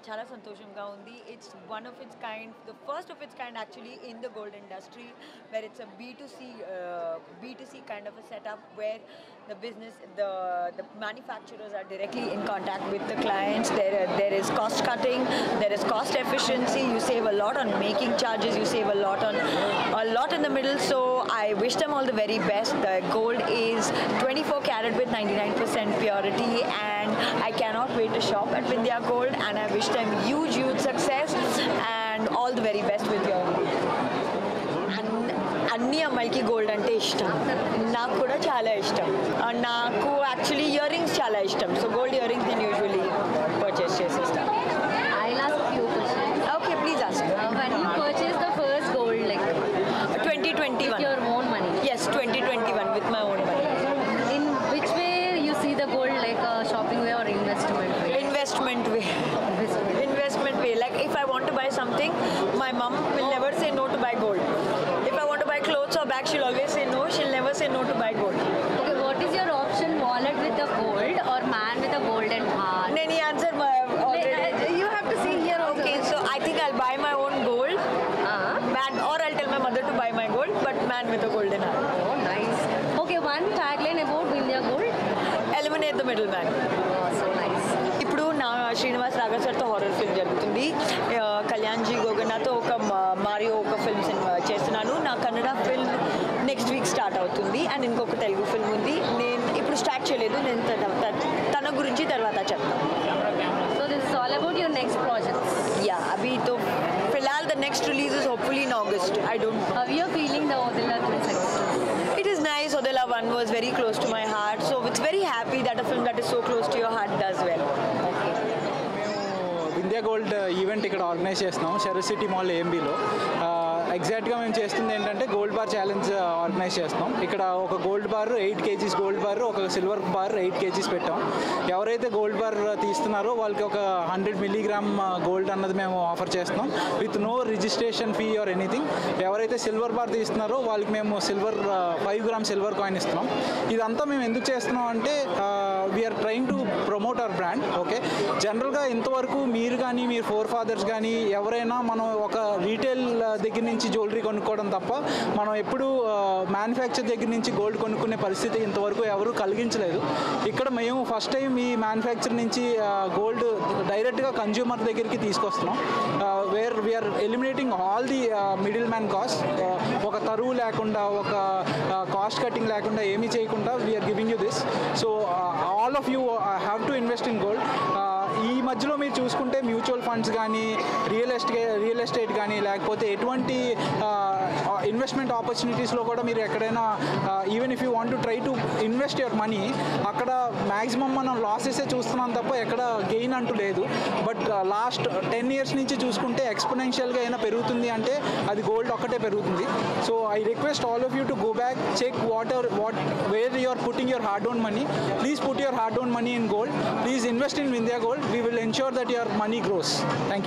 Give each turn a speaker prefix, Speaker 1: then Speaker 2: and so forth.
Speaker 1: చాలా సంతోషంగా ఉంది. It's one of its kind, the first of its kind actually in the gold industry, where it's a B2C kind of a setup where the business, the manufacturers are directly in contact with the clients. There is cost cutting, there is cost efficiency. You save a lot on making charges, you save a lot in the middle. So I wish them all the very best. The gold is 24 karat with 99% purity, and I cannot wait to shop at Vindhya Gold, and I wish them huge success and all the very best with your అన్ని అమ్మాయిలకి gold అంటే ఇష్టం. నాకు కూడా చాలా ఇష్టం. నాకు actually ear rings చాలా ఇష్టం. సో గోల్డ్ ఇయర్ రింగ్స్ నేను యూజువల్లీ పర్చేస్ చేసేస్తాను.
Speaker 2: I'll ask few questions.
Speaker 1: Okay, please ask.
Speaker 2: When you purchased the first gold, like
Speaker 1: 2021.
Speaker 2: with your own money,
Speaker 1: Yes, 2021 with my own money.
Speaker 2: in which way you see the gold, like a shopping way or investment way?
Speaker 1: Investment way. Investment way. Like if I want to buy something, my mom will never say no to buy gold. If I want to buy clothes or bags, she'll always say no. She'll never say no to buy gold.
Speaker 2: Okay, what is your option, wallet with a gold or man with a golden heart?
Speaker 1: Any answer already?
Speaker 2: You have to see here also.
Speaker 1: Okay, so I think I'll buy my own gold, man, or I'll tell my mother to buy my gold, but man with a golden heart.
Speaker 2: Oh, nice. Okay, one tagline about Vindhya Gold.
Speaker 1: Eliminate the middleman.
Speaker 2: Oh, so nice.
Speaker 1: ఇప్పుడు నా శ్రీనివాస్ రాఘవ్ సార్తో horror film జరుగుతుంది. కళ్యాణ్జీ గోగనాతో ఒక Mario ఒక films చేస్తున్నాను. నా Kannada film next week start అవుతుంది, and ఇంకొక తెలుగు ఫిల్మ్ ఉంది. నేను ఇప్పుడు స్టార్ట్ చేయలేదు, నేను తన గురించి తర్వాత చెప్తాను.
Speaker 2: So this is all about your next projects.
Speaker 1: Yeah, అభి తో ఫిల్హాల్ the next release is hopefully in August. I don't.
Speaker 2: How you are feeling the Odila 3 success?
Speaker 1: It is nice. Odila 1 was very close to my heart, so it's very happy that a film that is so close to your heart does well.
Speaker 3: Vindhya gold event ఇక్కడ organise చేస్తున్నాం షెరస్ city mall ఏఎంబీలో. ఎగ్జాక్ట్గా మేము చేస్తుంది ఏంటంటే gold bar challenge organise చేస్తున్నాం. ఇక్కడ ఒక gold bar 8 kgs gold bar, ఒక సిల్వర్ బార్ 8 kgs పెట్టాం. ఎవరైతే గోల్డ్ బార్ తీస్తున్నారో వాళ్ళకి ఒక 100 milligram గోల్డ్ అన్నది మేము ఆఫర్ చేస్తున్నాం with no registration fee or anything. ఎవరైతే సిల్వర్ బార్ తీస్తున్నారో వాళ్ళకి మేము 5 grams సిల్వర్ కాయిన్ ఇస్తున్నాం. ఇదంతా మేము ఎందుకు చేస్తున్నాం అంటే we are trying to promote our brand. Okay, జనరల్గా ఇంతవరకు మీరు కానీ మీరు ఫోర్ ఫాదర్స్ కానీ ఎవరైనా మనం ఒక రీటైల్ దగ్గర నుంచి జ్యువెలరీ కొనుక్కోవడం తప్ప మనం ఎప్పుడు మ్యానుఫ్యాక్చర్ దగ్గర నుంచి గోల్డ్ కొనుక్కునే పరిస్థితి ఇంతవరకు ఎవరు కలిగించలేదు. ఇక్కడ మేము ఫస్ట్ టైం ఈ మ్యానుఫ్యాక్చర్ నుంచి గోల్డ్ డైరెక్ట్గా కన్జ్యూమర్ దగ్గరికి తీసుకొస్తున్నాం. Where we are eliminating all the middleman cost. ఒక తరువు లేకుండా, ఒక కాస్ట్ కటింగ్ లేకుండా, ఏమీ చేయకుండా we are giving you this. So all of you have to invest in gold. ఈ మధ్యలో మీరు చూసుకుంటే మ్యూచువల్ ఫండ్స్ కానీ, రియల్ ఎస్టేట్ కానీ, లేకపోతే ఎటువంటి ఇన్వెస్ట్మెంట్ ఆపర్చునిటీస్లో కూడా మీరు ఎక్కడైనా even if you want to try to invest your money, అక్కడ మ్యాక్సిమం మనం లాసెసే చూస్తున్నాం తప్ప ఎక్కడ గెయిన్ అంటూ లేదు. బట్ లాస్ట్ 10 years నుంచి చూసుకుంటే ఎక్స్పోనెన్షియల్గా అయినా పెరుగుతుంది అంటే అది గోల్డ్ ఒక్కటే పెరుగుతుంది. So I request all of you to go back, check where you are putting your hard own money. Please put your hard-earned money in gold. Please invest in Vindhya Gold. We will ensure that your money grows. Thank you.